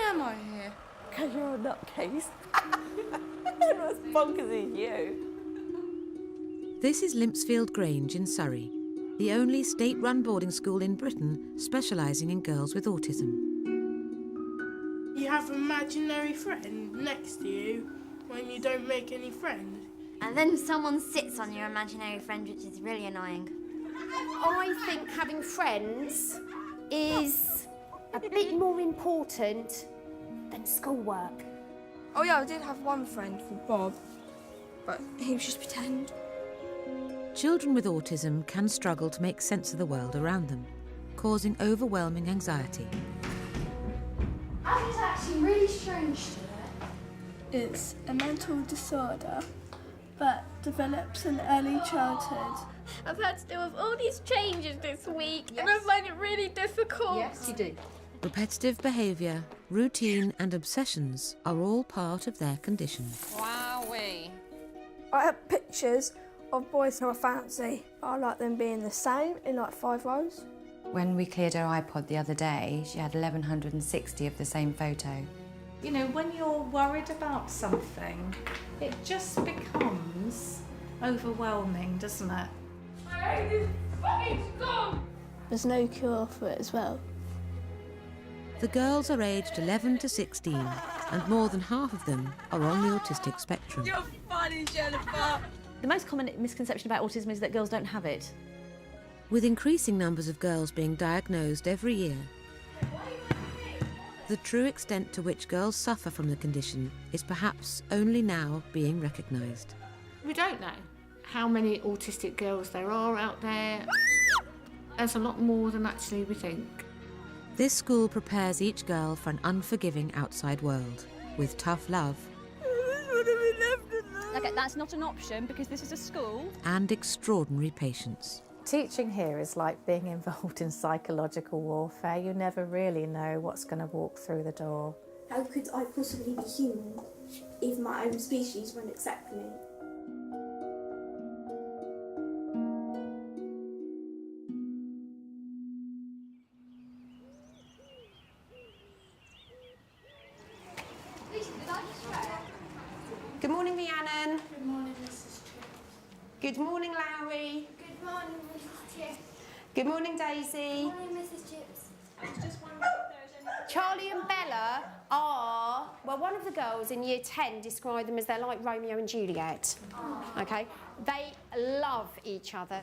am I here? Because you're a nutcase. I'm as bonkers as you. This is Limpsfield Grange in Surrey, the only state-run boarding school in Britain specialising in girls with autism. You have an imaginary friend next to you when you don't make any friends. And then someone sits on your imaginary friend, which is really annoying. I think having friends is a bit more important than schoolwork. Oh yeah, I did have one friend called Bob, but he was just pretend. Children with autism can struggle to make sense of the world around them, causing overwhelming anxiety. I was actually really strange to it. It's a mental disorder that develops in early childhood. I've had to deal with all these changes this week, and I find it really difficult. Yes, you do. Repetitive behaviour, routine and obsessions are all part of their condition. Wowee. I have pictures of boys who I fancy. I like them being the same in like 5 rows. When we cleared her iPod the other day, she had 1,160 of the same photo. You know, when you're worried about something, it just becomes overwhelming, doesn't it? There's no cure for it as well. The girls are aged 11 to 16, and more than half of them are on the autistic spectrum. You're funny, Jennifer. The most common misconception about autism is that girls don't have it. With increasing numbers of girls being diagnosed every year, the true extent to which girls suffer from the condition is perhaps only now being recognised. We don't know how many autistic girls there are out there. There's a lot more than actually we think. This school prepares each girl for an unforgiving outside world, with tough love Okay, that's not an option because this is a school. and extraordinary patience. Teaching here is like being involved in psychological warfare. You never really know what's going to walk through the door. How could I possibly be human if my own species won't accept me? Good morning, Rhiannon. Good morning, Mrs. Chips. Good morning, Lowry. Good morning, Mrs. Chips. Good morning, Daisy. Good morning, Mrs. Chips. I was just wondering if there was any... Charlie and Bella are, well, one of the girls in year 10 described them as they're like Romeo and Juliet. Okay? They love each other.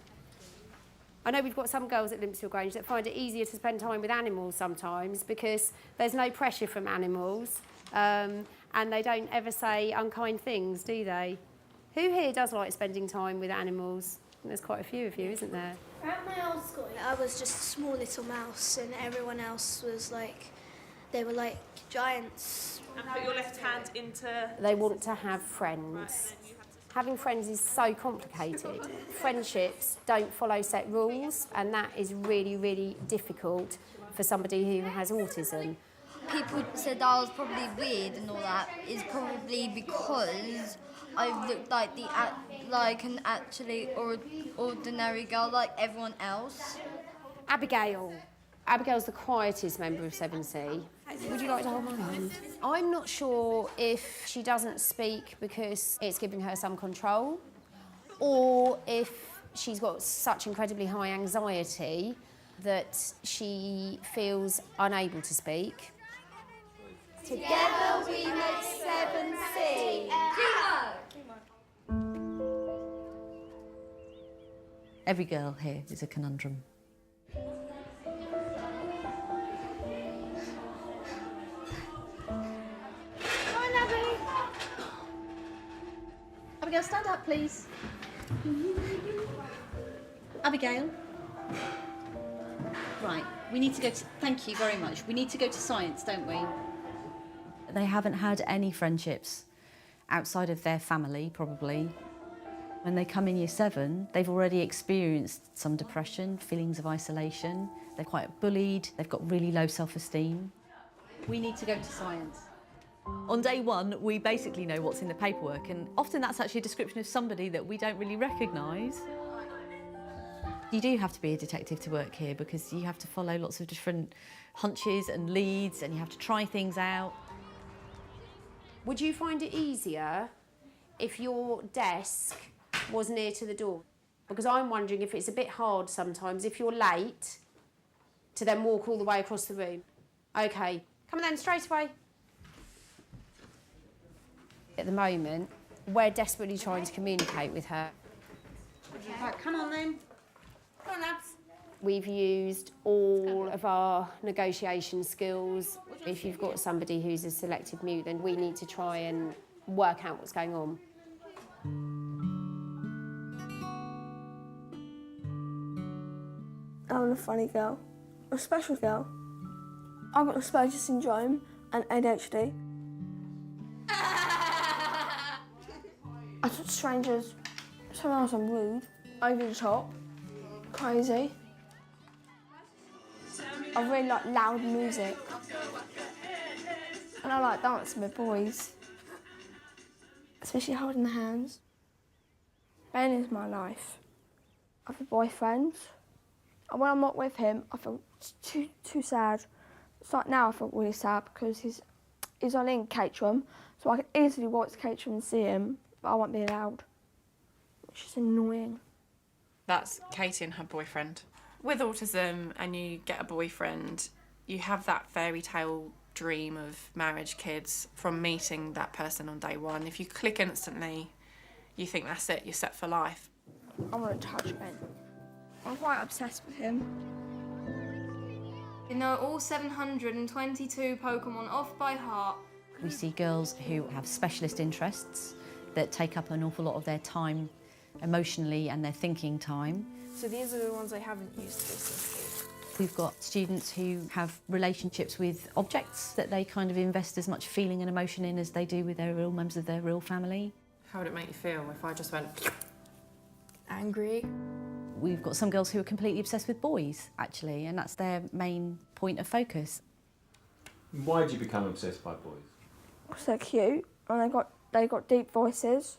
I know we've got some girls at Limpsfield Grange that find it easier to spend time with animals sometimes because there's no pressure from animals and they don't ever say unkind things, do they? Who here does like spending time with animals? There's quite a few of you, isn't there? At my old school, I was just a small little mouse and everyone else was like, they were like giants. And put your left hand into... They want to have friends. Having friends is so complicated. Friendships don't follow set rules, and that is really, really difficult for somebody who has autism. People said I was probably weird and all that is probably because I looked like an actually ordinary girl like everyone else. Abigail. Abigail's the quietest member of 7C. Would you like to hold my hand? I'm not sure if she doesn't speak because it's giving her some control, or if she's got such incredibly high anxiety that she feels unable to speak. Together we make 7C. Every girl here is a conundrum. Abigail, stand up, please. Abigail. Right, we need to go to... Thank you very much. We need to go to science, don't we? They haven't had any friendships outside of their family, probably. When they come in year 7, they've already experienced some depression, feelings of isolation. They're quite bullied. They've got really low self-esteem. We need to go to science. On day 1, we basically know what's in the paperwork, and often that's actually a description of somebody that we don't really recognise. You do have to be a detective to work here because you have to follow lots of different hunches and leads and you have to try things out. Would you find it easier if your desk was near to the door? Because I'm wondering if it's a bit hard sometimes, if you're late, to then walk all the way across the room. OK, come on then, straight away. At the moment, we're desperately trying to communicate with her. Right, come on then. Come on, lads. We've used all of our negotiation skills. If you've got somebody who's a selective mute, then we need to try and work out what's going on. I'm a funny girl, a special girl. I've got Asperger's syndrome and ADHD. I talk to strangers. Sometimes I'm rude, over the top, crazy. I really like loud music. And I like dancing with boys, especially holding the hands. Ben is my life. I have a boyfriend, and when I'm not with him, I feel too sad. It's like now I feel really sad because he's only in Caterham, so I can easily walk to Caterham and see him, but I won't be allowed. Which is annoying. That's Katie and her boyfriend. With autism and you get a boyfriend, you have that fairy tale dream of marriage, kids, from meeting that person on day one. If you click instantly, you think that's it, you're set for life. I want to touch Ben. I'm quite obsessed with him. You know all 722 Pokemon off by heart. We see girls who have specialist interests that take up an awful lot of their time emotionally and their thinking time. So these are the ones I haven't used recently. We've got students who have relationships with objects that they kind of invest as much feeling and emotion in as they do with their real members of their real family. How would it make you feel if I just went... Angry. We've got some girls who are completely obsessed with boys, actually, and that's their main point of focus. Why did you become obsessed by boys? Because they're cute, and they got deep voices,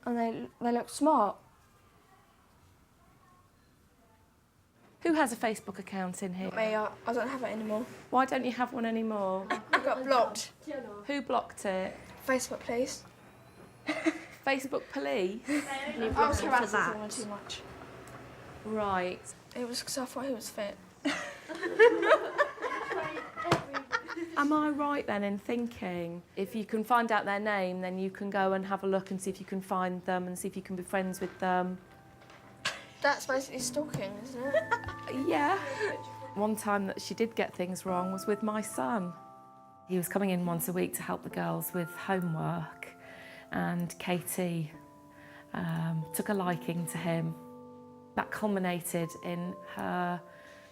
and they look smart. Who has a Facebook account in here? Me, I don't have it anymore. Why don't you have one anymore? I got blocked. Who blocked it? Facebook, please. Facebook police? I was harassing someone too much. Right. It was because I thought he was fit. Am I right then in thinking if you can find out their name, then you can go and have a look and see if you can find them and see if you can be friends with them? That's basically stalking, isn't it? Yeah. One time that she did get things wrong was with my son. He was coming in once a week to help the girls with homework, and Katie took a liking to him. That culminated in her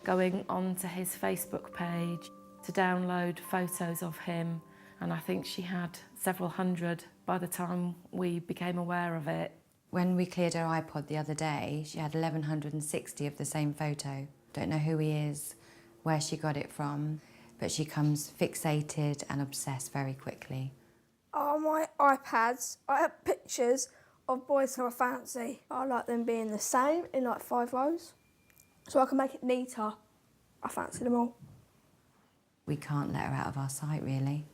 going onto his Facebook page to download photos of him, and I think she had several hundred by the time we became aware of it. When we cleared her iPod the other day, she had 1,160 of the same photo. Don't know who he is, where she got it from, but she becomes fixated and obsessed very quickly. On my iPads, I have pictures of boys who I fancy. I like them being the same in like 5 rows, so I can make it neater. I fancy them all. We can't let her out of our sight, really.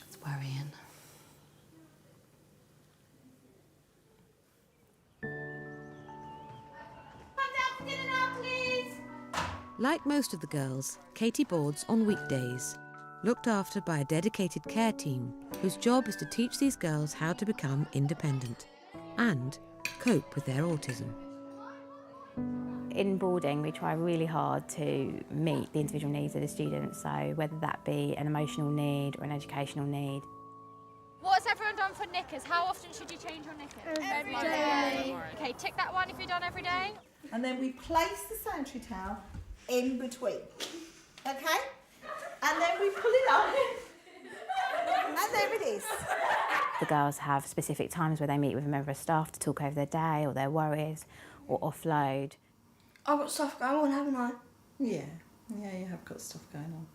It's worrying. Like most of the girls, Katie boards on weekdays, looked after by a dedicated care team whose job is to teach these girls how to become independent and cope with their autism. In boarding, we try really hard to meet the individual needs of the students, so whether that be an emotional need or an educational need. What's everyone done for knickers? How often should you change your knickers? Every day. Okay, tick that one if you're done every day. And then we place the sanitary towel in between, okay? And then we pull it up, and there it is. The girls have specific times where they meet with a member of staff to talk over their day or their worries or offload. I've got stuff going on, haven't I? Yeah, you have got stuff going on.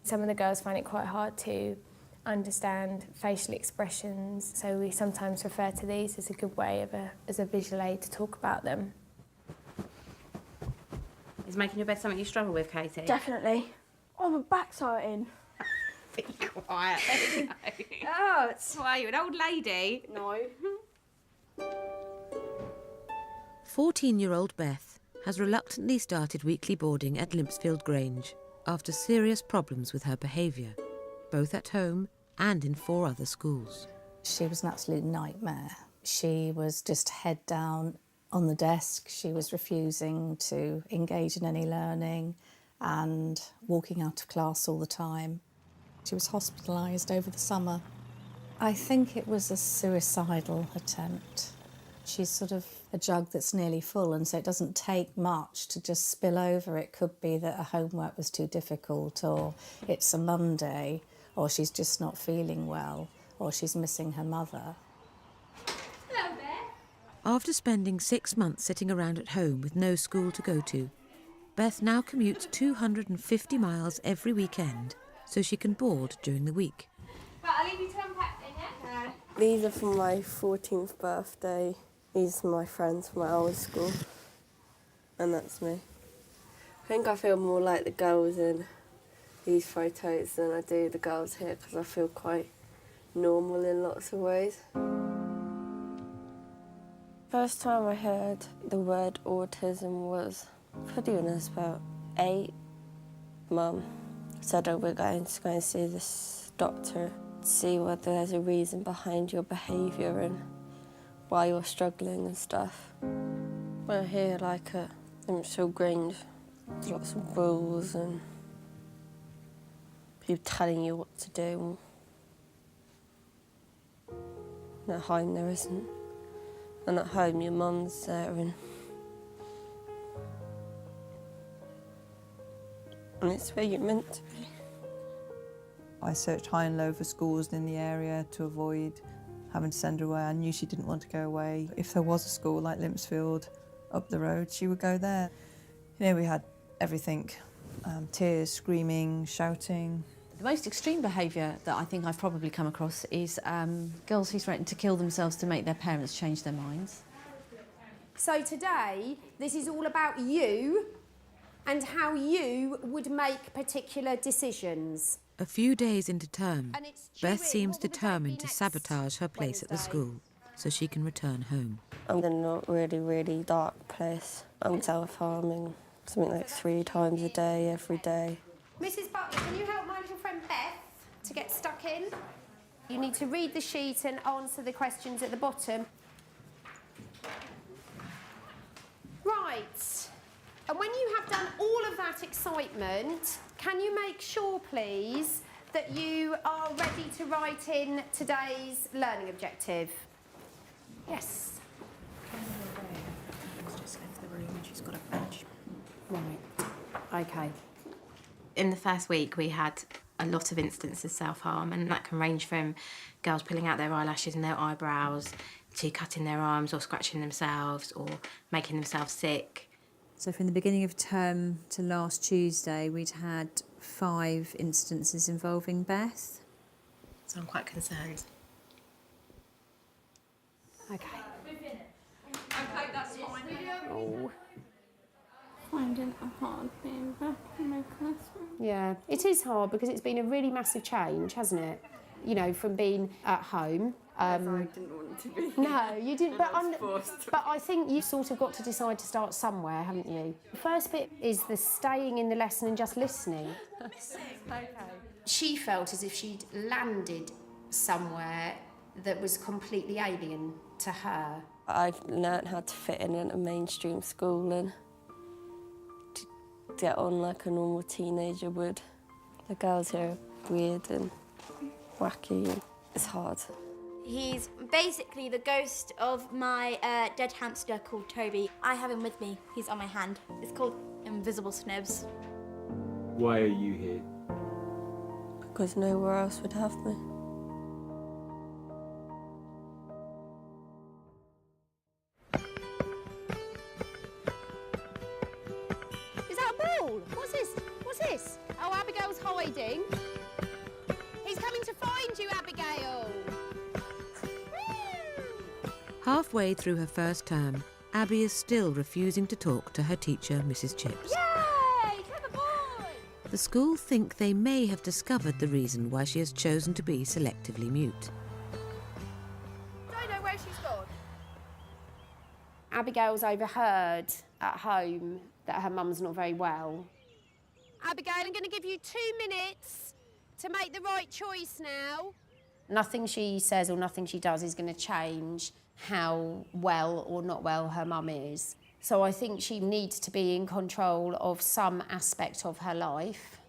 Some of the girls find it quite hard to understand facial expressions, so we sometimes refer to these as a good way of as a visual aid to talk about them. Is making your bed something you struggle with, Katie? Definitely. Oh, my back's hurting. Be quiet. Oh, it's why you're an old lady. No. 14-year-old Beth has reluctantly started weekly boarding at Limpsfield Grange after serious problems with her behaviour, both at home and in 4 other schools. She was an absolute nightmare. She was just head down on the desk. She was refusing to engage in any learning and walking out of class all the time. She was hospitalised over the summer. I think it was a suicidal attempt. She's sort of a jug that's nearly full, and so it doesn't take much to just spill over. It could be that her homework was too difficult, or it's a Monday, or she's just not feeling well, or she's missing her mother. Hello there. After spending 6 months sitting around at home with no school to go to, Beth now commutes 250 miles every weekend so she can board during the week. Right, I'll leave you to unpack then, yeah? These are for my 14th birthday. These are my friends from my old school. And that's me. I think I feel more like the girls in these photos than I do the girls here, because I feel quite normal in lots of ways. First time I heard the word autism was probably when I was about 8. Mum said, oh, we're going to go and see this doctor, see whether there's a reason behind your behaviour and why you're struggling and stuff. When I hear like at Limpsfield Grange, there's lots of rules and people telling you what to do. And at home there isn't. And at home your mum's there and it's where you're meant to be. I searched high and low for schools in the area to avoid having to send her away. I knew she didn't want to go away. If there was a school like Limpsfield up the road, she would go there. You know, we had everything, tears, screaming, shouting. The most extreme behaviour that I think I've probably come across is girls who threaten to kill themselves to make their parents change their minds. So today, this is all about you and how you would make particular decisions. A few days into term, Beth seems determined to sabotage her place at the school so she can return home. I'm in a really, really dark place. I'm self-harming something like 3 times a day, every day. Mrs. Butler, can you help my little friend Beth to get stuck in? You need to read the sheet and answer the questions at the bottom. Right. And when you have done all of that excitement, can you make sure, please, that you are ready to write in today's learning objective? Yes. She's just left the room and she's got a badge. Right. OK. In the first week, we had a lot of instances of self-harm, and that can range from girls pulling out their eyelashes and their eyebrows to cutting their arms or scratching themselves or making themselves sick. So from the beginning of term to last Tuesday, we'd had 5 instances involving Beth. So I'm quite concerned. OK. Okay, that's fine. Oh. Finding it hard being back in my classroom. Yeah, it is hard because it's been a really massive change, hasn't it? You know, from being at home. I didn't want to be. No, you didn't. But I think you've sort of got to decide to start somewhere, haven't you? The first bit is the staying in the lesson and just listening. Okay. She felt as if she'd landed somewhere that was completely alien to her. I've learnt how to fit in at a mainstream school and to get on like a normal teenager would. The girls here are weird and wacky and it's hard. He's basically the ghost of my dead hamster called Toby. I have him with me. He's on my hand. It's called Invisible Snibs. Why are you here? Because nowhere else would have me. Is that a ball? What's this? What's this? Oh, Abigail's hiding. He's coming to find Halfway through her first term, Abby is still refusing to talk to her teacher, Mrs. Chips. Yay! Clever boy! The school think they may have discovered the reason why she has chosen to be selectively mute. Don't know where she's gone. Abigail's overheard at home that her mum's not very well. Abigail, I'm going to give you 2 minutes to make the right choice now. Nothing she says or nothing she does is going to change how well or not well her mum is. So I think she needs to be in control of some aspect of her life.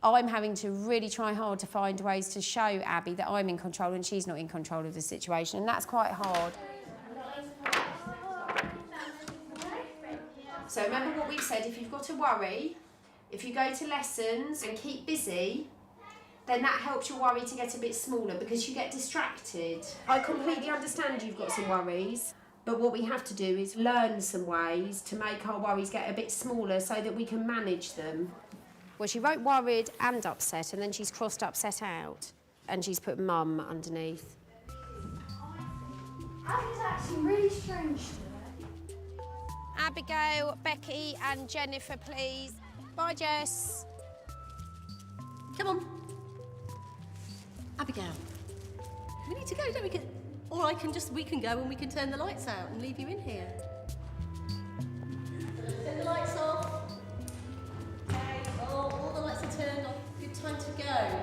I'm having to really try hard to find ways to show Abby that I'm in control and she's not in control of the situation, and that's quite hard. So remember what we've said, if you've got to worry, if you go to lessons and keep busy, then that helps your worry to get a bit smaller because you get distracted. I completely understand you've got some worries, but what we have to do is learn some ways to make our worries get a bit smaller so that we can manage them. Well, she wrote worried and upset, and then she's crossed upset out, and she's put mum underneath. Abby's actually really strange today. Abigail, Becky and Jennifer, please. Bye, Jess. Come on. Abigail, we need to go, don't we? Or we can go and we can turn the lights out and leave you in here. Turn the lights off. Okay, all the lights are turned off. Good time to go.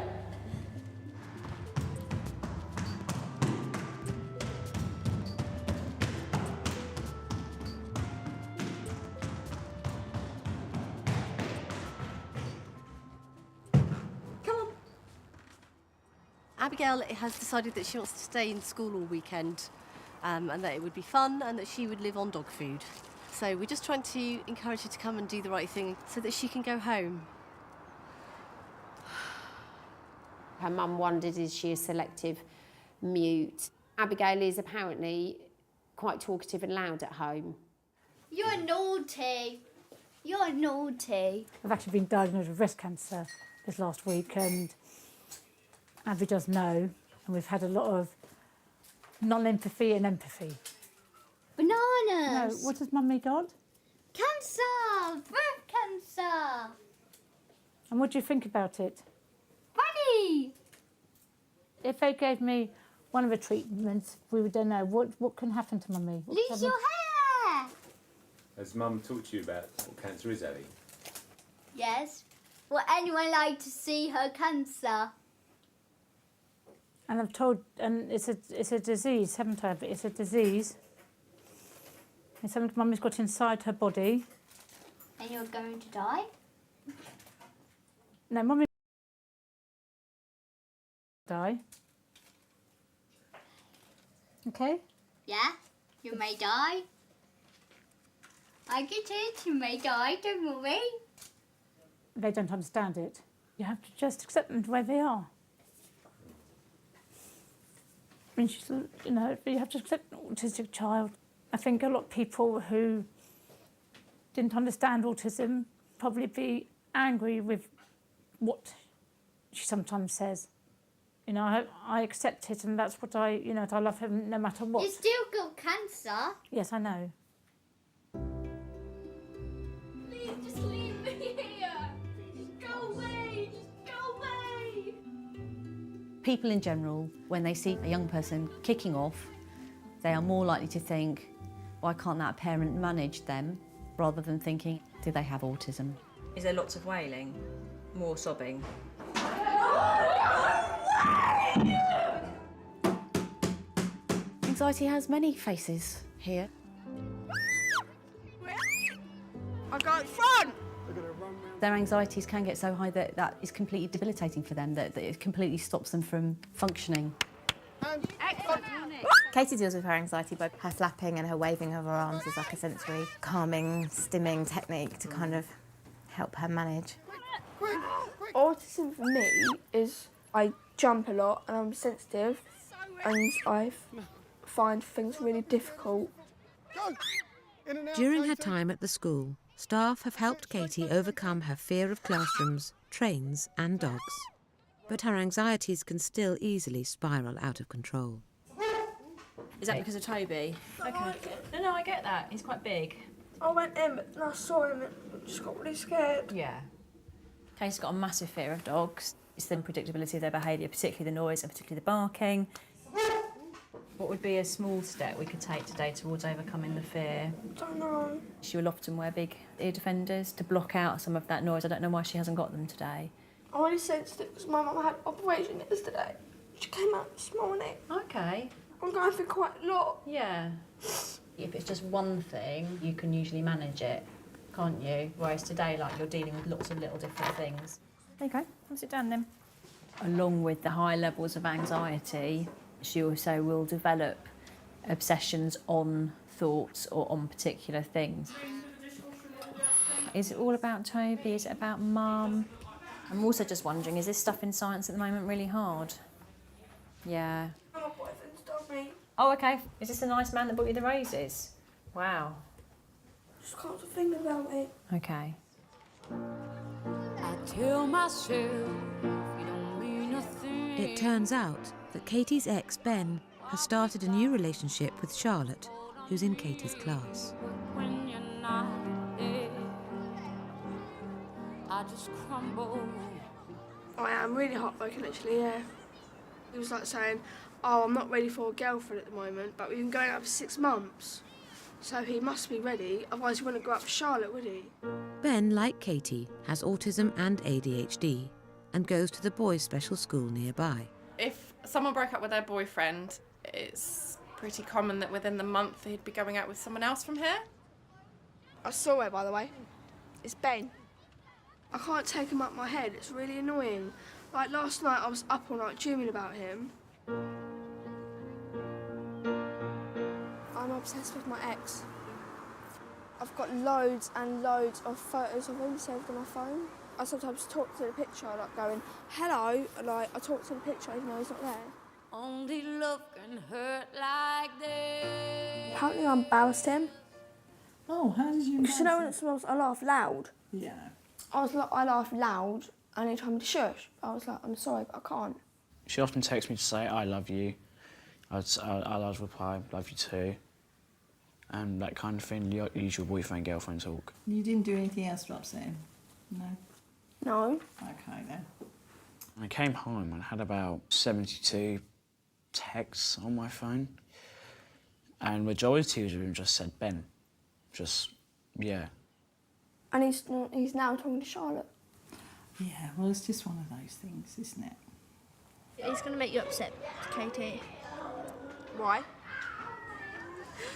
Abigail has decided that she wants to stay in school all weekend and that it would be fun and that she would live on dog food. So we're just trying to encourage her to come and do the right thing so that she can go home. Her mum wondered, is she a selective mute? Abigail is apparently quite talkative and loud at home. You're naughty. You're naughty. I've actually been diagnosed with breast cancer this last week, and Abby does know, and we've had a lot of non-empathy and empathy. Bananas. No, what has Mummy got? Cancer. Breast cancer. And what do you think about it? Funny. If they gave me one of the treatments, we would know what can happen to Mummy. Lose your hair. Has Mum talked to you about what cancer is, Abby? Yes. Would anyone like to see her cancer? And I've told, and it's a disease, haven't I? But it's a disease. It's something Mummy's got inside her body. And you're going to die? No, Mummy die. Okay? Yeah, you may die. I get it, you may die, don't worry. They don't understand it. You have to just accept them the way they are. I mean, you have to accept an autistic child. I think a lot of people who didn't understand autism probably be angry with what she sometimes says. I accept it, and that's what I love him no matter what. You still got cancer. Yes, I know. Please just leave me here. Just go away. Just go away. People in general, when they see a young person kicking off, they are more likely to think, why can't that parent manage them, rather than thinking, do they have autism? Is there lots of wailing? More sobbing? Anxiety has many faces here. I go in front! Their anxieties can get so high that is completely debilitating for them, that it completely stops them from functioning. Katie deals with her anxiety by her flapping and her waving of her arms as like a sensory calming, stimming technique to kind of help her manage. Autism for me is I jump a lot and I'm sensitive and I find things really difficult. During her time at the school, staff have helped Katie overcome her fear of classrooms, trains and dogs. But her anxieties can still easily spiral out of control. Is that because of Toby? Okay. No, I get that. He's quite big. I went in, but then I saw him and just got really scared. Yeah. Kate's got a massive fear of dogs. It's the unpredictability of their behaviour, particularly the noise and particularly the barking. What would be a small step we could take today towards overcoming the fear? Don't know. She will often wear big ear defenders to block out some of that noise. I don't know why she hasn't got them today. I already sensitive because my mum had an operation yesterday. She came out this morning. Okay. I'm going through quite a lot. Yeah. If it's just one thing, you can usually manage it, can't you? Whereas today, like, you're dealing with lots of little different things. There you go. I'll sit down then. Along with the high levels of anxiety, she also will develop obsessions on thoughts or on particular things. Is it all about Toby? Is it about Mum? I'm also just wondering, is this stuff in science at the moment really hard? Yeah. My boyfriend's told me. Oh, okay. Is this the nice man that brought you the roses? Wow. Just can't think about it. Okay. I tell myself you don't mean nothing. It turns out that Katie's ex, Ben, has started a new relationship with Charlotte, who's in Katie's class. When you're not there, I just crumble. I am really heartbroken, actually, yeah. He was like saying, oh, I'm not ready for a girlfriend at the moment, but we've been going out for 6 months. So he must be ready, otherwise he wouldn't go out for Charlotte, would he? Ben, like Katie, has autism and ADHD and goes to the boys' special school nearby. If someone broke up with their boyfriend, it's pretty common that within the month he'd be going out with someone else from here. I saw it, by the way. It's Ben. I can't take him up my head, it's really annoying. Like last night I was up all night dreaming about him. I'm obsessed with my ex. I've got loads and loads of photos of him saved on my phone. I sometimes talk to the picture, like going, hello, and like I talk to the picture even though he's not there. Only love can hurt like this. Apparently I embarrassed him. Oh, how did you embarrass Because you know when him? it smells, I laugh loud. Yeah. I laughed loud and he told me to shush. I was like, I'm sorry, but I can't. She often texts me to say, I love you. I'll reply, love you too. And that kind of thing, usual boyfriend-girlfriend talk. You didn't do anything else to upset him? No? No. Okay, then. I came home and had about 72 texts on my phone. And majority of them just said Ben. Just, yeah. And he's now talking to Charlotte. Yeah, well, it's just one of those things, isn't it? He's going to make you upset, Katie. Why?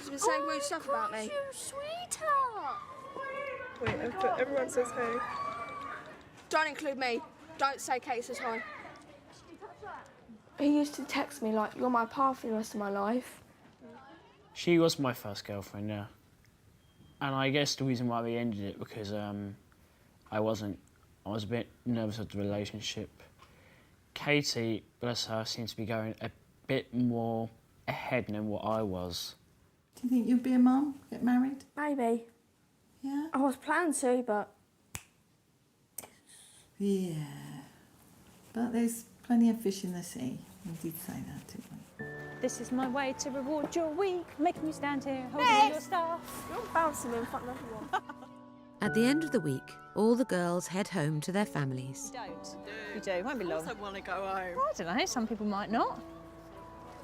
He's been saying rude stuff about me. You sweetheart. Wait, everyone says hey. Don't include me. Don't say Kate says hi. He used to text me like, you're my path for the rest of my life. She was my first girlfriend, yeah. And I guess the reason why we ended it because I was a bit nervous of the relationship. Katie, bless her, seemed to be going a bit more ahead than what I was. Do you think you'd be a mum, get married? Maybe. Yeah? I was planning to, but... Yeah. But there's plenty of fish in the sea. We did say that, didn't we? This is my way to reward your week, making you stand here holding your stuff. You're bouncing in front of everyone. At the end of the week, all the girls head home to their families. You do, it won't be long. I want to go home. I don't know, some people might not.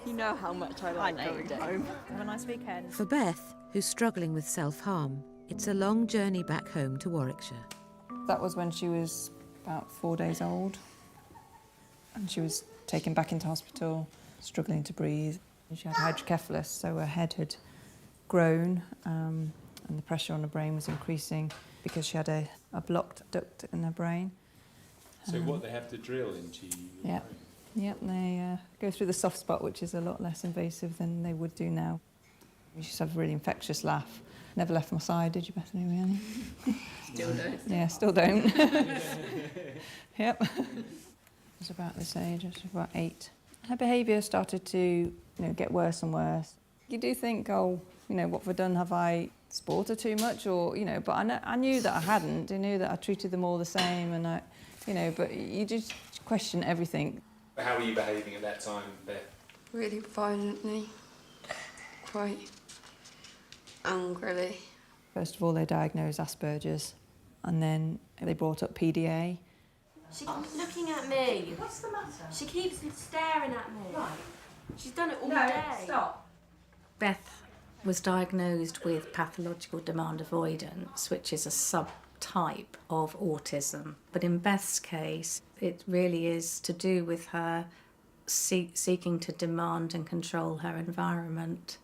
You know how much I like going home. Have a nice weekend. For Beth, who's struggling with self-harm, it's a long journey back home to Warwickshire. That was when she was about 4 days old. And she was taken back into hospital, struggling to breathe. She had hydrocephalus, so her head had grown and the pressure on her brain was increasing because she had a blocked duct in her brain. So what, they have to drill into you? Yeah. Yep, they go through the soft spot, which is a lot less invasive than they would do now. She used to have a really infectious laugh. Never left my side, did you, Bethany, really? Still don't. Yeah, still don't. Yep. I was about this age, I was about 8. Her behaviour started to, get worse and worse. You do think, oh, what have I done? Have I spoiled her too much? Or, but I knew that I hadn't. I knew that I treated them all the same, and but you just question everything. How were you behaving at that time, Beth? Really violently. quite angrily. First of all, they diagnosed Asperger's, and then they brought up PDA. She keeps looking at me. What's the matter? She keeps staring at me. Right. She's done it all No, day. stop. Beth was diagnosed with pathological demand avoidance, which is a subtype of autism. But in Beth's case, it really is to do with her seeking to demand and control her environment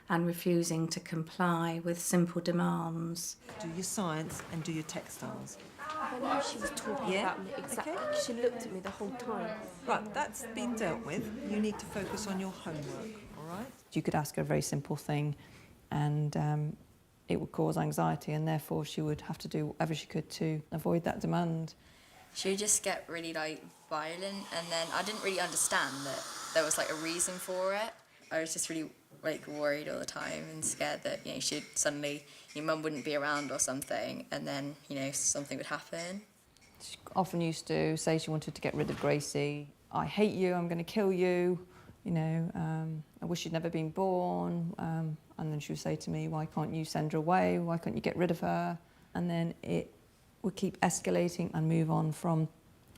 and refusing to comply with simple demands. Do your science and do your textiles. I knew she was talking about me exactly. Okay. She looked at me the whole time. Right, that's been dealt with. You need to focus on your homework, all right? You could ask her a very simple thing and it would cause anxiety, and therefore she would have to do whatever she could to avoid that demand. She would just get really violent, and then I didn't really understand that there was a reason for it. I was just really worried all the time and scared that she'd suddenly, your mum wouldn't be around or something, and then something would happen. She often used to say she wanted to get rid of Gracie. I hate you, I'm going to kill you, I wish you'd never been born. And then she would say to me, why can't you send her away? Why can't you get rid of her? And then it would keep escalating and move on from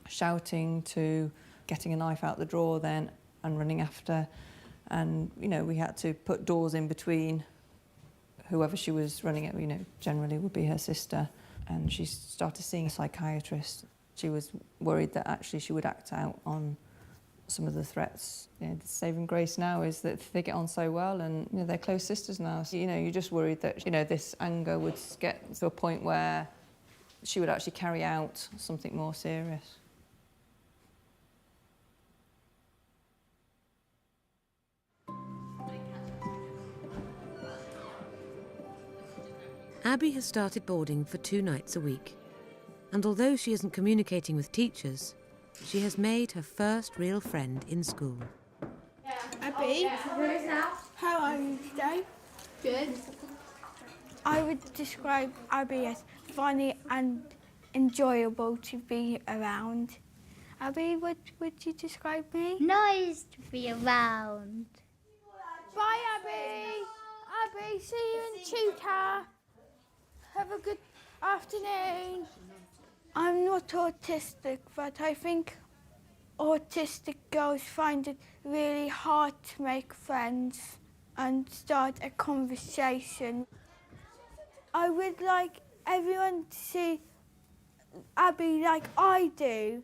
shouting to getting a knife out the drawer then and running after. And, we had to put doors in between whoever she was running at, generally would be her sister. And she started seeing a psychiatrist. She was worried that actually she would act out on some of the threats. The saving grace now is that they get on so well, and they're close sisters now. So, you're just worried that this anger would get to a point where she would actually carry out something more serious. Abby has started boarding for 2 nights a week, and although she isn't communicating with teachers, she has made her first real friend in school. Abby, how are you today? Good. I would describe Abby as funny and enjoyable to be around. Abby, what would you describe me? Nice to be around. Bye, Abby. Abby, see you in tutor. Have a good afternoon. I'm not autistic, but I think autistic girls find it really hard to make friends and start a conversation. I would like everyone to see Abby like I do.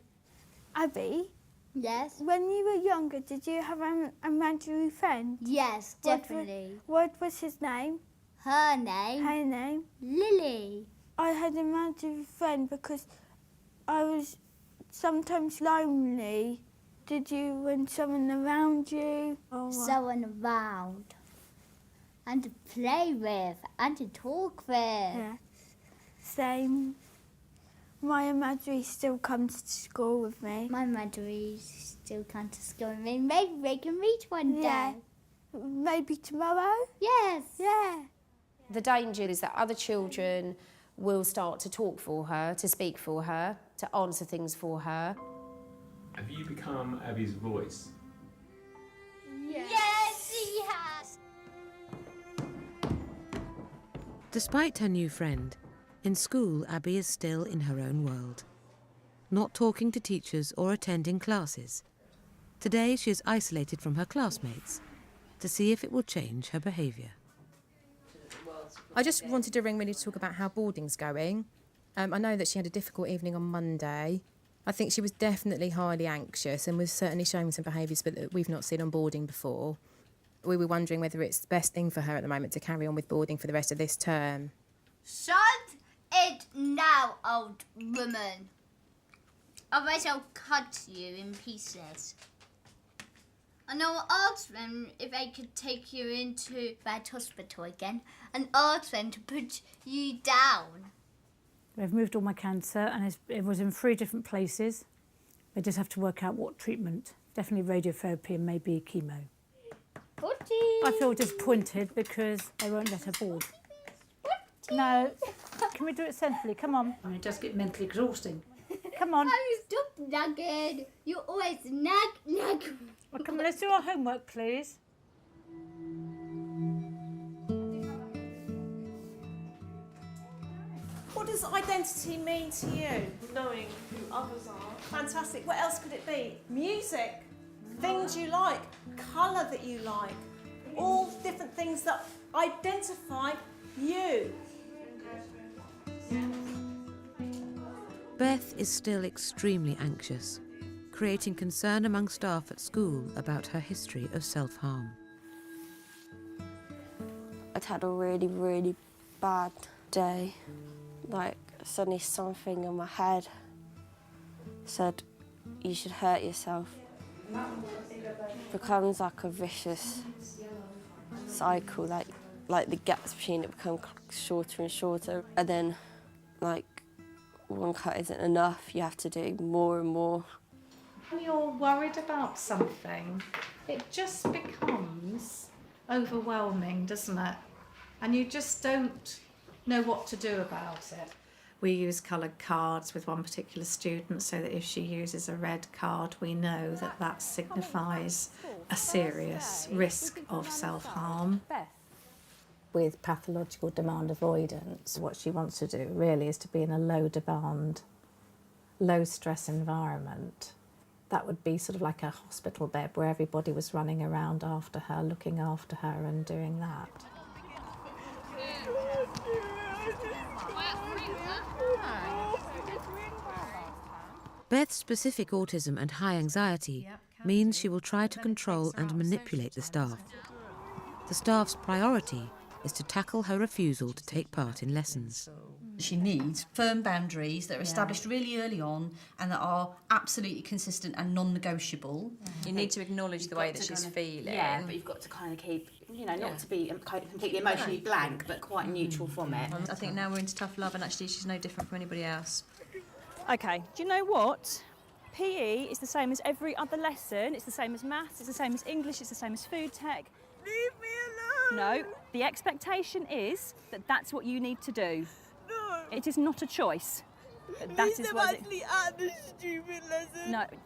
Abby? Yes? When you were younger, did you have an imaginary friend? Yes, definitely. What was his name? Her name? Her name? Lily. I had an imaginary friend because I was sometimes lonely. Did you want someone around you? Someone around. And to play with and to talk with. Yeah. Same. My imaginary still comes to school with me. My imaginary still comes to school with me. Maybe we can meet one day. Maybe tomorrow? Yes. Yeah. The danger is that other children will start to talk for her, to speak for her, to answer things for her. Have you become Abby's voice? Yes, she has. Despite her new friend, in school Abby is still in her own world, not talking to teachers or attending classes. Today she is isolated from her classmates to see if it will change her behaviour. I just wanted to ring really to talk about how boarding's going. I know that she had a difficult evening on Monday. I think she was definitely highly anxious and was certainly showing some behaviours that we've not seen on boarding before. We were wondering whether it's the best thing for her at the moment to carry on with boarding for the rest of this term. Shut it now, old woman. Otherwise I'll cut you in pieces. And I'll ask them if they could take you into Bad Hospital again and ask them to put you down. They've moved all my cancer and it was in 3 different places. They just have to work out what treatment. Definitely radiotherapy and maybe chemo. I feel disappointed because they won't let her board. No, can we do it sensibly? Come on. I mean, it does get mentally exhausting. Come on. Oh, stop nagging. You always nag. Well, come on, let's do our homework, please. does identity mean to you? Knowing who others are. Fantastic. What else could it be? Music, things you like, colour that you like, all different things that identify you. Beth is still extremely anxious, creating concern among staff at school about her history of self-harm. I'd had a really, really bad day. Like, suddenly something in my head said, you should hurt yourself. It becomes like a vicious cycle, like the gaps between it become shorter and shorter. And then, like, one cut isn't enough, you have to do more and more. When you're worried about something, it just becomes overwhelming, doesn't it? And you just don't know what to do about it. We use coloured cards with one particular student so that if she uses a red card, we know that that signifies a serious risk of self-harm. With pathological demand avoidance, what she wants to do really is to be in a low demand, low stress environment. That would be sort of like a hospital bed where everybody was running around after her, looking after her and doing that. Beth's specific autism and high anxiety means she will try to control and manipulate the staff. The staff's priority is to tackle her refusal to take part in lessons. She needs firm boundaries that are established really early on and that are absolutely consistent and non-negotiable. You need to acknowledge the way that she's feeling. Yeah, but you've got to kind of keep, you know, not to be completely emotionally blank, but quite neutral from it. I think now we're into tough love and actually she's no different from anybody else. Okay, do you know what? PE is the same as every other lesson. It's the same as maths, it's the same as English, it's the same as food tech. Leave me alone! No, the expectation is that that's what you need to do. No! It is not a choice. That is what actually at the stupid lesson. No. I just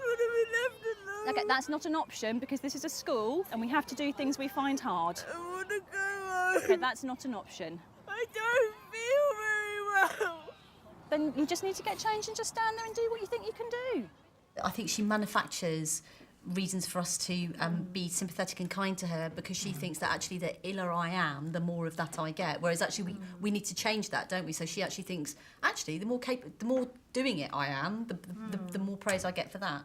want to be left alone. Okay, that's not an option because this is a school and we have to do things we find hard. I want to go home. Okay, that's not an option. I don't feel very well. Then you just need to get changed and just stand there and do what you think you can do. I think she manufactures reasons for us to be sympathetic and kind to her because she thinks that actually the iller I am, the more of that I get. Whereas actually we need to change that, don't we? So she actually thinks, actually, the more doing it I am, the more praise I get for that.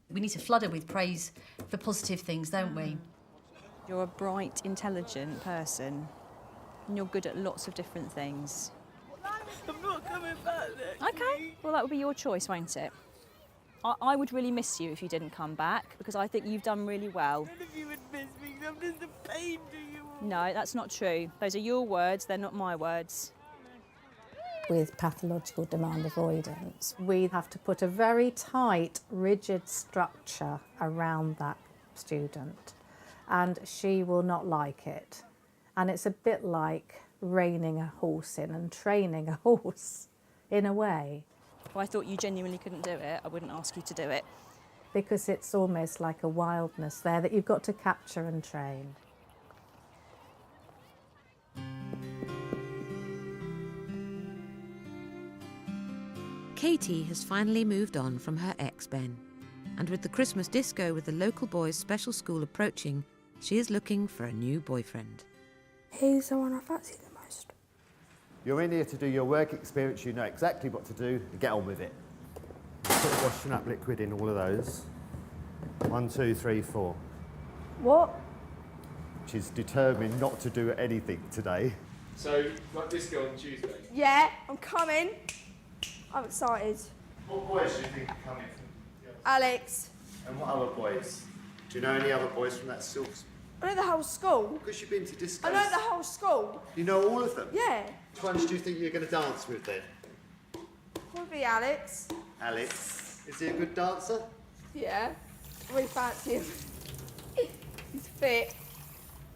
We need to flood her with praise for positive things, don't we? You're a bright, intelligent person and you're good at lots of different things. I'm not coming back there. Okay, well that would be your choice, won't it? I would really miss you if you didn't come back because I think you've done really well. None of you would miss me, I'm just a pain to you all. No, that's not true. Those are your words, they're not my words. With pathological demand avoidance, we have to put a very tight, rigid structure around that student, and she will not like it. And it's a bit like reining a horse in and training a horse, in a way. If I thought you genuinely couldn't do it, I wouldn't ask you to do it. Because it's almost like a wildness there that you've got to capture and train. Katie has finally moved on from her ex Ben, and with the Christmas disco with the local boys' special school approaching, she is looking for a new boyfriend. He's the one I fancy the most. You're in here to do your work experience, you know exactly what to do, and get on with it. Put washing up liquid in all of those. 1, 2, 3, 4. What? She's determined not to do anything today. So, you've got disco on Tuesday? Yeah, I'm coming. I'm excited. What boys do you think are coming? Alex. And what other boys? Do you know any other boys from that school? I know the whole school. Because you've been to discos. I know the whole school. You know all of them? Yeah. Which ones do you think you're going to dance with then? Probably Alex. Alex. Is he a good dancer? Yeah. I really fancy him. He's fit.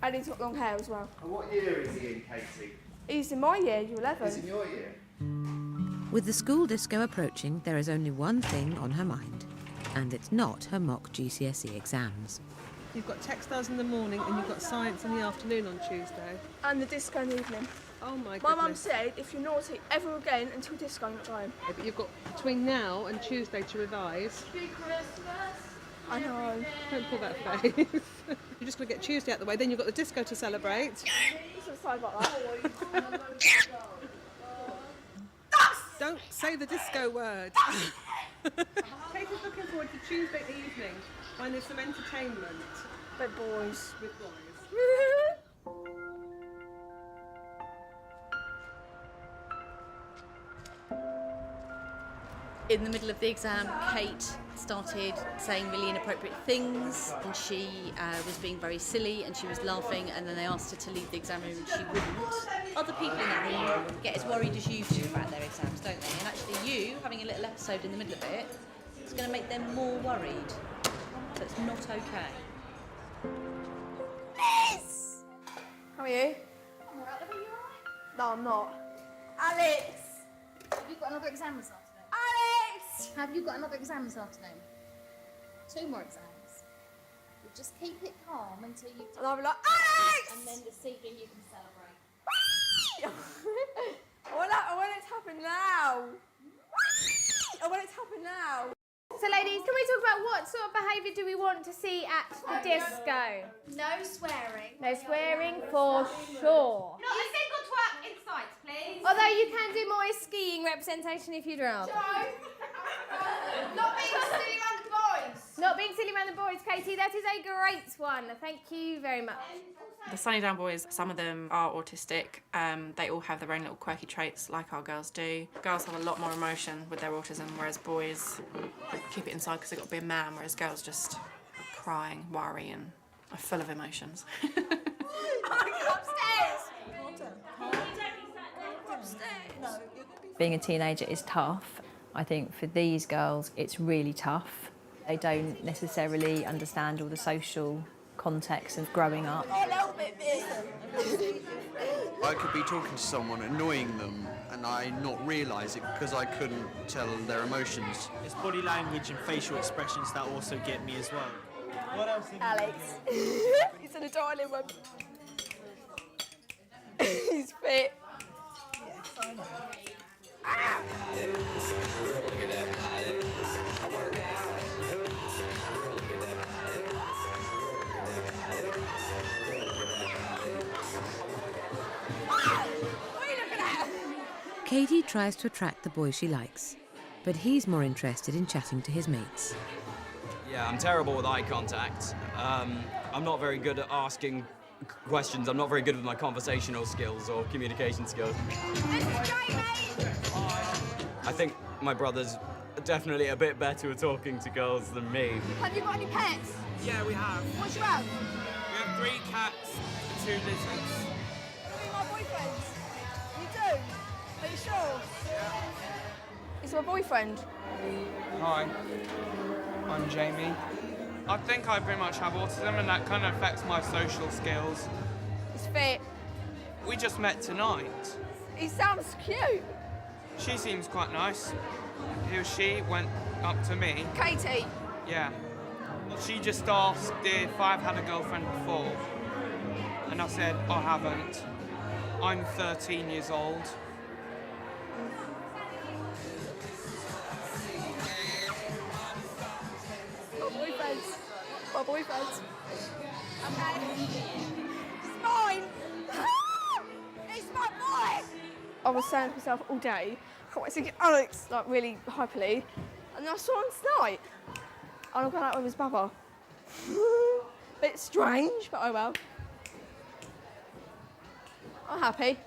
And he's got long hair as well. And what year is he in, Katie? He's in my year, you're 11. He's in your year? With the school disco approaching, there is only one thing on her mind, and it's not her mock GCSE exams. You've got textiles in the morning and you've got science in the afternoon on Tuesday. And the disco in the evening. Oh my goodness. My mum said, if you're naughty ever again until disco, you're not going. Yeah, but you've got between now and Tuesday to revise. Happy Christmas. I know. Don't pull that face. You're just going to get Tuesday out the way, then you've got the disco to celebrate. Sorry about that. Don't say the disco word. Kate is looking forward to Tuesday evening when there's some entertainment. With boys. With boys. In the middle of the exam, Kate started saying really inappropriate things, and she was being very silly, and she was laughing, and then they asked her to leave the exam room and she wouldn't. Other people in that room get as worried as you do about their exams, don't they? And actually you, having a little episode in the middle of it, is going to make them more worried. So it's not okay. Yes! How are you? I'm alright, are you alright? No, I'm not. Alex! Have you got another exam this afternoon? Alex! Have you got another exam this afternoon? 2 more exams. You just keep it calm until you... And I'll be like, Alex! And then this evening you can celebrate. I want it to happen now. I want it to happen now. So ladies, can we talk about what sort of behaviour do we want to see at the disco? No swearing. No swearing for sure. Not a single twerk in sight, please. Although you can do more skiing representation if you'd rather. Not being silly around the boys. Not being silly around the boys, Katie, that is a great one. Thank you very much. The Sunnydown boys, some of them are autistic. They all have their own little quirky traits like our girls do. Girls have a lot more emotion with their autism, whereas boys keep it inside because they've got to be a man, whereas girls just crying, worry and are full of emotions. Being a teenager is tough. I think for these girls it's really tough. They don't necessarily understand all the social context of growing up. I could be talking to someone, annoying them, and I not realise it because I couldn't tell their emotions. It's body language and facial expressions that also get me as well. What else? Alex. He's an adorable one. He's fit. Yes, I know. Ah! Katie tries to attract the boy she likes, but he's more interested in chatting to his mates. Yeah, I'm terrible with eye contact. I'm not very good at asking questions. I'm not very good with my conversational skills or communication skills. I think my brother's definitely a bit better at talking to girls than me. Have you got any pets? Yeah, we have. What you have? We have 3 cats and 2 lizards. They're my boyfriends. You do? Are you sure? Yeah. He's my boyfriend. Hi, I'm Jamie. I think I pretty much have autism and that kind of affects my social skills. He's fit. We just met tonight. He sounds cute. She seems quite nice. She went up to me. Katie. Yeah. She just asked if I've had a girlfriend before. And I said, I haven't. I'm 13 years old. My boyfriend. Okay. It's mine. It's my boy. I was saying to myself all day, I can't wait to get Alex, like really hyperly. And then I saw him tonight. And I'm going out with his brother. Bit strange, but oh well. I'm happy.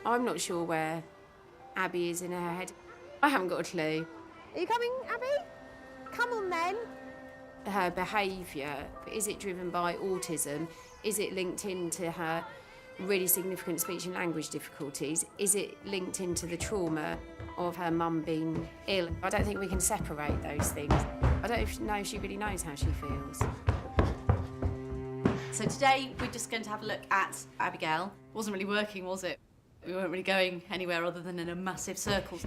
I'm not sure where Abby is in her head. I haven't got a clue. Are you coming, Abby? Come on then. Her behaviour, is it driven by autism? Is it linked into her really significant speech and language difficulties? Is it linked into the trauma of her mum being ill? I don't think we can separate those things. I don't know if she really knows how she feels. So today we're just going to have a look at Abigail. Wasn't really working, was it? We weren't really going anywhere other than in a massive circle.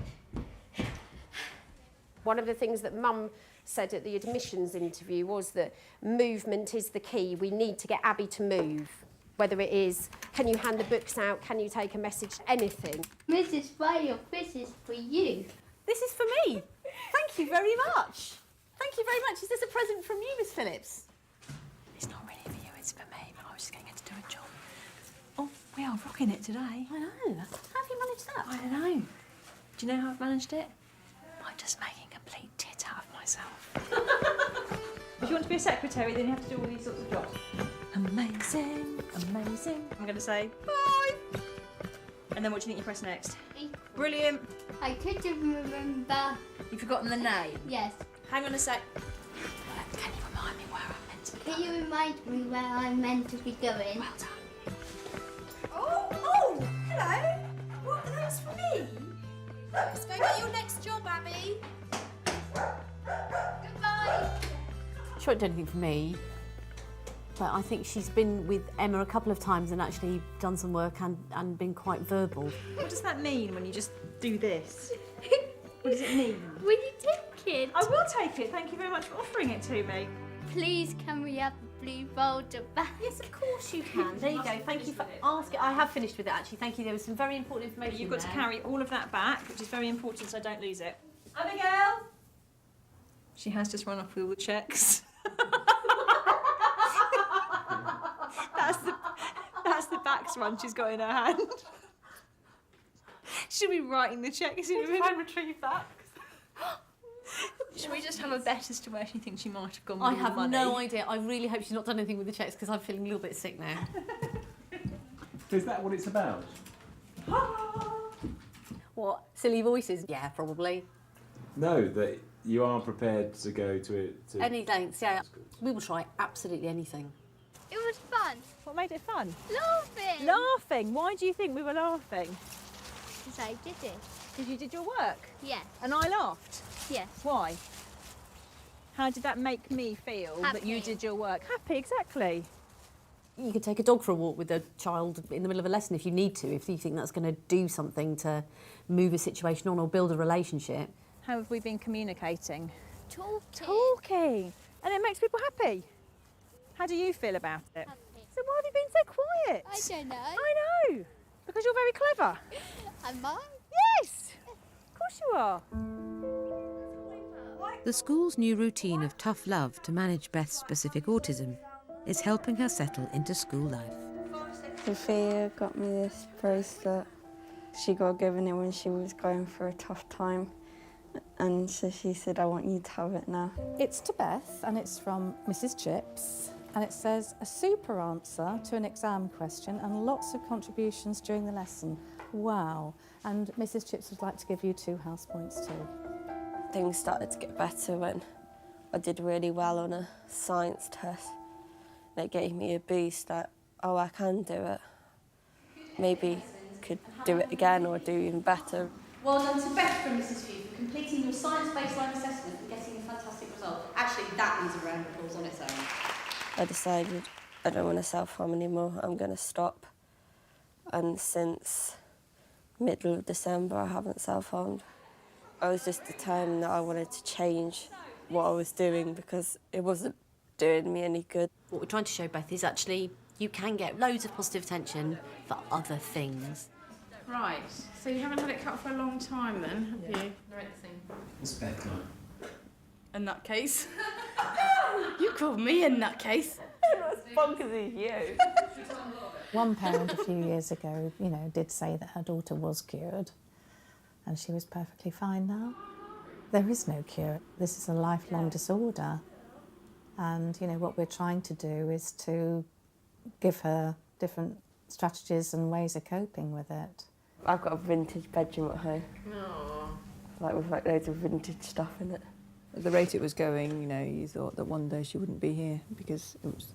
One of the things that Mum said at the admissions interview was that movement is the key. We need to get Abby to move. Whether it is, can you hand the books out, can you take a message, anything. Mrs. Whale, this is for you. This is for me. Thank you very much. Thank you very much. Is this a present from you, Miss Phillips? It's not really for you, it's for me, but I was just getting her to do a job. Oh, we are rocking it today. I know. How have you managed that? I don't know. Do you know how I've managed it? By just making a complete tit out of myself. If you want to be a secretary, then you have to do all these sorts of jobs. Amazing, amazing. I'm going to say bye. And then what do you think you press next? Brilliant. I couldn't remember. You've forgotten the name? Yes. Hang on a sec. Can you remind me where I'm meant to be Can you remind me where I'm meant to be going? Well done. Oh, hello. What? That's for me? Let's go get your next job, Abby. Goodbye. She won't do anything for me, but I think she's been with Emma a couple of times and actually done some work and been quite verbal. What does that mean when you just do this? What does it mean? Will you take it? I will take it. Thank you very much for offering it to me. Please, can we have the blue folder back? Yes, of course you can. There you go. Thank you for asking. I have finished with it, actually. Thank you. There was some very important information You've got to there. carry all of that back, which is very important so I don't lose it. Abigail! She has just run off with all the checks. That's the backs one she's got in her hand. She'll be writing the checks in a minute. Try and retrieve that. Should we just have a bet as to where she thinks she might have gone with I all the have money? no idea. I really hope she's not done anything with the checks because I'm feeling a little bit sick now. Is that what it's about? What? Silly voices? Yeah, probably. No, that you are prepared to go to it. To Any lengths, yeah. We will try absolutely anything. It was fun. What made it fun? Laughing. Laughing? Why do you think we were laughing? Because I did it. Because you did your work? Yes. And I laughed? Yes. Why? How did that make me feel that you Happy. did your work? Happy, exactly. You could take a dog for a walk with a child in the middle of a lesson if you need to, if you think that's going to do something to move a situation on or build a relationship. How have we been communicating? Talking. Talking. And it makes people happy. How do you feel about it? Happy. So why have you been so quiet? I don't know. I know. Because you're very clever. Am I? Yes. Of course you are. The school's new routine of tough love to manage Beth's specific autism is helping her settle into school life. Sophia got me this bracelet. She got given it when she was going through a tough time. And so she said, I want you to have it now. It's to Beth and it's from Mrs. Chips and it says a super answer to an exam question and lots of contributions during the lesson. Wow. And Mrs. Chips would like to give you 2 house points too. Things started to get better when I did really well on a science test. And it gave me a boost that, oh, I can do it. Maybe could do it again or do even better. Well done to Beth from Mrs. Few for completing your science baseline assessment and getting a fantastic result. Actually, that needs a round of applause on its own. I decided I don't want to self-harm anymore. I'm going to stop. And since middle of December, I haven't self-harmed. I was just determined that I wanted to change what I was doing because it wasn't doing me any good. What we're trying to show, Beth, is actually you can get loads of positive attention for other things. Right, so you haven't had it cut for a long time then, have you? It's bedtime. A nutcase. You called me a nutcase. Not as bonkers as you. One parent a few years ago, did say that her daughter was cured and she was perfectly fine now. There is no cure. This is a lifelong disorder. And, what we're trying to do is to give her different strategies and ways of coping with it. I've got a vintage bedroom at home. Aww. With loads of vintage stuff in it. At the rate it was going, you thought that one day she wouldn't be here because it was,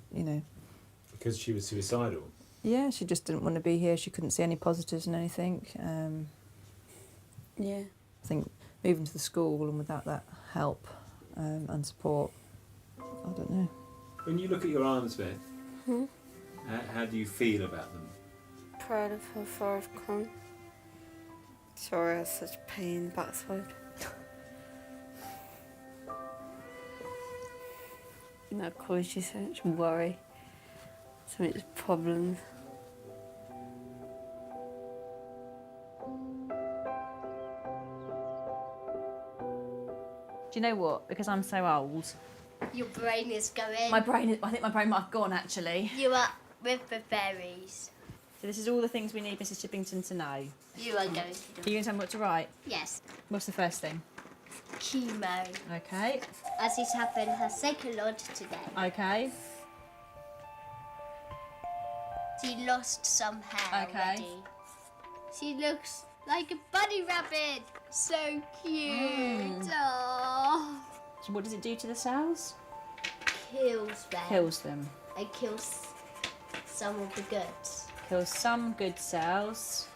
Because she was suicidal? Yeah, she just didn't want to be here. She couldn't see any positives in anything. Yeah. I think moving to the school and without that help and support, I don't know. When you look at your arms, Beth, how do you feel about them? Proud of how far I've come. Sorry I had such pain backside. that causes you so much worry, so much problems. Do you know what? Because I'm so old. Your brain is going. I think my brain might have gone, actually. You are with the fairies. So this is all the things we need Mrs. Chippington to know. You are going to Are you going to tell me what to write? Yes. What's the first thing? Chemo. Okay. As she's having her second lot today. Okay. She lost some hair already. She looks like a bunny rabbit. So cute. Aww. So what does it do to the cells? Kills them. Kills them. And kills some of the good. Kills some good cells.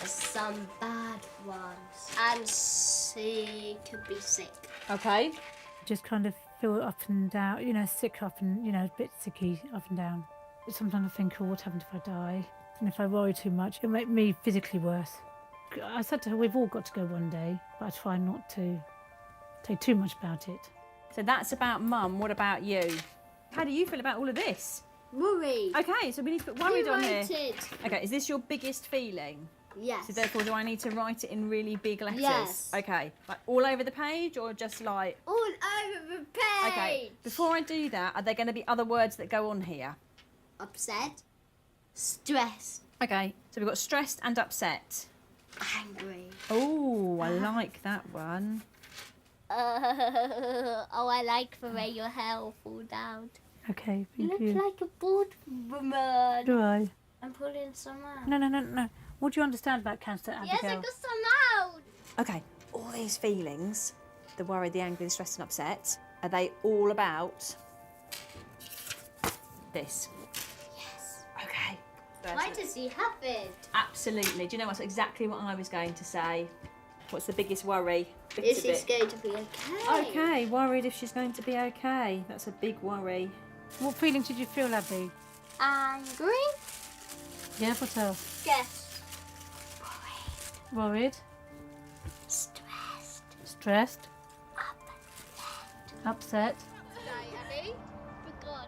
And some bad ones. And she could be sick. Okay. Just kind of feel up and down, you know, sick up and, you know, a bit sicky up and down. Sometimes I think, oh, what happens if I die? And if I worry too much, it'll make me physically worse. I said to her, we've all got to go one day, but I try not to take too much about it. So that's about Mum. What about you? How do you feel about all of this? Worried. Okay, so we need to put worried on here. Worried. Okay, is this your biggest feeling? Yes. So therefore, do I need to write it in really big letters? Yes. Okay, like all over the page or just like... All over the page. Okay, before I do that, are there going to be other words that go on here? Upset. Stressed. Okay, so we've got stressed and upset. Angry. Oh, I like that one. Oh, I like the way your hair will fall down. Okay, You thank look you. like a bald woman. Do I? I'm pulling some out. No. What do you understand about cancer, Abigail? Yes, I got some out. Okay, all these feelings, the worry, the angry, the stressed and upset, are they all about this? Yes. Okay. Why does he have it? Absolutely. Do you know what's exactly what I was going to say? What's the biggest worry? Is she going to be okay? Okay, worried if she's going to be okay. That's a big worry. What feelings did you feel, Abby? Angry? Yeah, what else? Yes. Worried? Stressed. Stressed? Upset?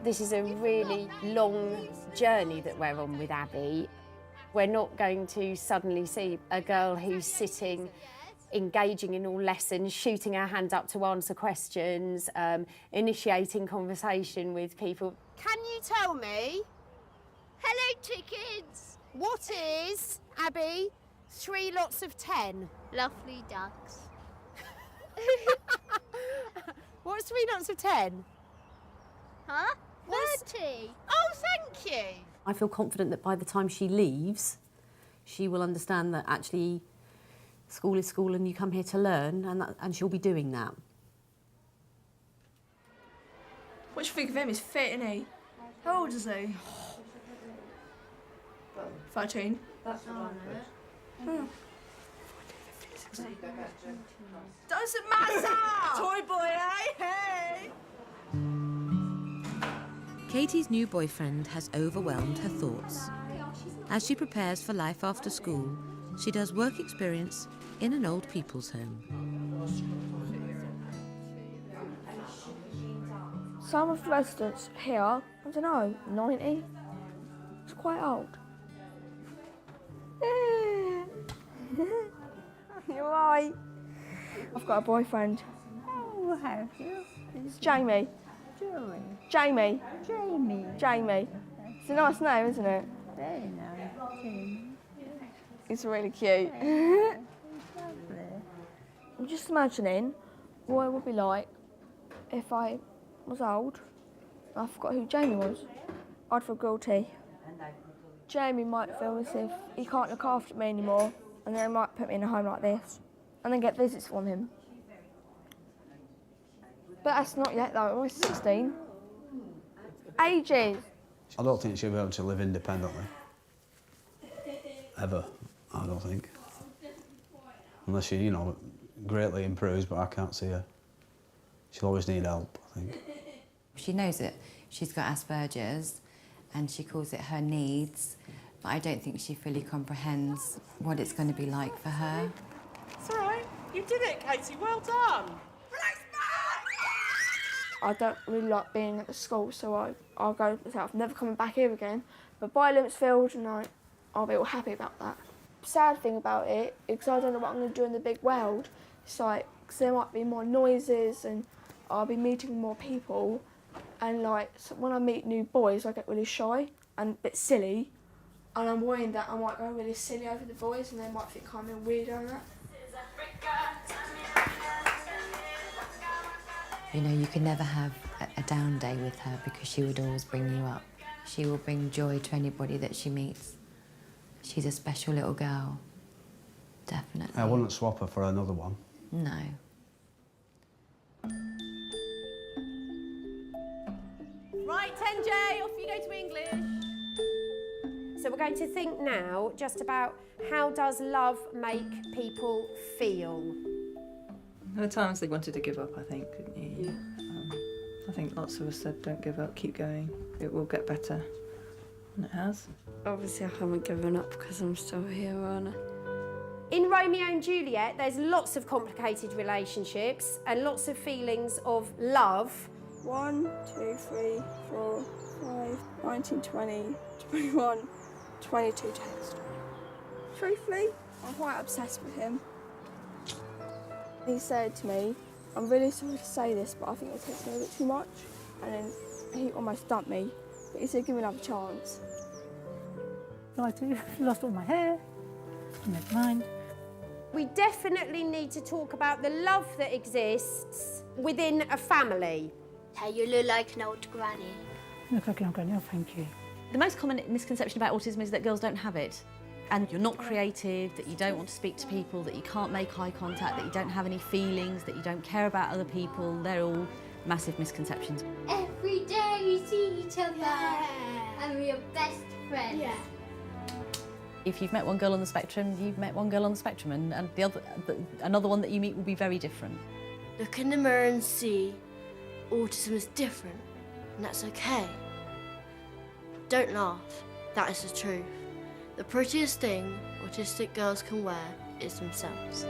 This is a really long journey that we're on with Abby. We're not going to suddenly see a girl who's sitting, engaging in all lessons, shooting her hand up to answer questions, initiating conversation with people. Can you tell me, Hello, chickens. what is, Abby, 3 lots of 10? Lovely ducks. What's 3 lots of 10? Huh? 30. Oh, thank you. I feel confident that by the time she leaves, she will understand that actually school is school and you come here to learn, and she'll be doing that. What do you think of him? He's fit, isn't he? How old is he? 13. Doesn't matter! Toy boy, eh? Hey! Katie's new boyfriend has overwhelmed her thoughts. As she prepares for life after school, she does work experience in an old people's home. Some of the residents here, I don't know, 90? It's quite old. You're right. I've got a boyfriend. Oh, have you? It's Jamie. Jamie. Jamie. It's a nice name, isn't it? Very nice, Jamie. It's really cute. Lovely. I'm just imagining what it would be like if I was old and I forgot who Jamie was. I'd feel guilty. Jamie might feel as if he can't look after me anymore, and then might put me in a home like this and then get visits from him. But that's not yet though, we're 16. Ages. I don't think she'll be able to live independently. Ever, I don't think. Unless she, you know, greatly improves, but I can't see her. She'll always need help, I think. She knows it. She's got Asperger's and she calls it her needs, but I don't think she fully comprehends what it's going to be like for her. It's all right. You did it, Katie. Well done. I don't really like being at the school, so I'll go myself, never coming back here again. But by Limpsfield, and I'll be all happy about that. Sad thing about it is 'cause I don't know what I'm going to do in the big world. It's like, 'cause there might be more noises and I'll be meeting more people. And like, so when I meet new boys, I get really shy and a bit silly. And I'm worrying that I might go really silly over the boys and they might think I'm a weirdo and that. You know, you can never have a down day with her because she would always bring you up. She will bring joy to anybody that she meets. She's a special little girl, definitely. I wouldn't swap her for another one. No. Right, 10J, off you go to English. So we're going to think now just about how does love make people feel? There were times they wanted to give up, I think, didn't you? I think lots of us said, don't give up, keep going. It will get better. And it has. Obviously, I haven't given up because I'm still here, aren't I? In Romeo and Juliet, there's lots of complicated relationships and lots of feelings of love. 1, 2, 3, 4, 5, 19, 20, 21, 22 text. Truthfully, I'm quite obsessed with him. He said to me, I'm really sorry to say this, but I think it takes me a bit too much. And then he almost dumped me, but he said, give me another chance. I do. Lost all my hair. Never mind. We definitely need to talk about the love that exists within a family. Hey, you look like an old granny. Look like an old granny, oh, thank you. The most common misconception about autism is that girls don't have it. And you're not creative, that you don't want to speak to people, that you can't make eye contact, that you don't have any feelings, that you don't care about other people. They're all massive misconceptions. Every day we see each other. And we're best friends. Yeah. If you've met one girl on the spectrum, you've met one girl on the spectrum, and another one that you meet will be very different. Look in the mirror and see autism is different, and that's okay. Don't laugh, that is the truth. The prettiest thing autistic girls can wear is themselves.